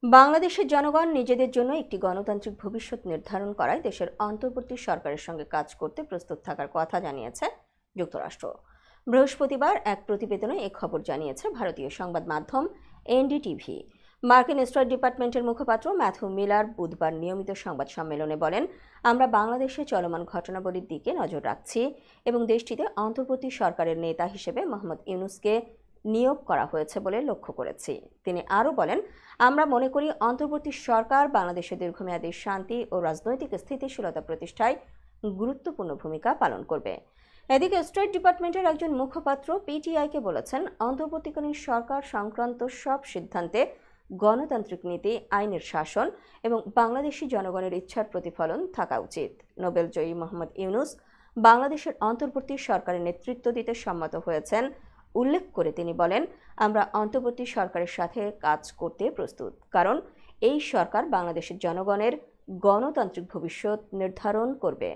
বাংলাদেশের জনগণ নিজেদের জন্য একটি গণতান্ত্রিক ভবিষ্যৎ নির্ধারণ করায় দেশের অন্তর্বর্তী সরকারের সঙ্গে কাজ করতে প্রস্তুত থাকার কথা জানিয়েছে যুক্তরাষ্ট্র। বৃহস্পতিবার এক প্রতিবেদনে এ খবর জানিয়েছে ভারতীয় সংবাদ মাধ্যম এনডিটিভি। মার্কিন স্টেট ডিপার্টমেন্টের মুখপাত্র ম্যাথু মিলার বুধবার নিয়মিত সংবাদ সম্মেলনে বলেন, আমরা বাংলাদেশে চলমান ঘটনাবলীর দিকে নজর রাখছি এবং দেশটিতে অন্তর্বর্তী সরকারের নেতা হিসেবে মোহাম্মদ ইউনূসকে নিয়োগ করা হয়েছে বলে লক্ষ্য করেছি। তিনি আরও বলেন, আমরা মনে করি অন্তর্বর্তী সরকার বাংলাদেশের দীর্ঘমেয়াদী শান্তি ও রাজনৈতিক স্থিতিশীলতা প্রতিষ্ঠায় গুরুত্বপূর্ণ ভূমিকা পালন করবে। এদিকে স্টেট ডিপার্টমেন্টের একজন মুখপাত্র পিটিআইকে বলেছেন, অন্তর্বর্তীকালীন সরকার সংক্রান্ত সব সিদ্ধান্তে গণতান্ত্রিক নীতি, আইনের শাসন এবং বাংলাদেশি জনগণের ইচ্ছার প্রতিফলন থাকা উচিত। নোবেলজয়ী মোহাম্মদ ইউনূস বাংলাদেশের অন্তর্বর্তী সরকারের নেতৃত্ব দিতে সম্মত হয়েছেন উল্লেখ করে তিনি বলেন, আমরা অন্তর্বর্তী সরকারের সাথে কাজ করতে প্রস্তুত, কারণ এই সরকার বাংলাদেশের জনগণের গণতান্ত্রিক ভবিষ্যৎ নির্ধারণ করবে।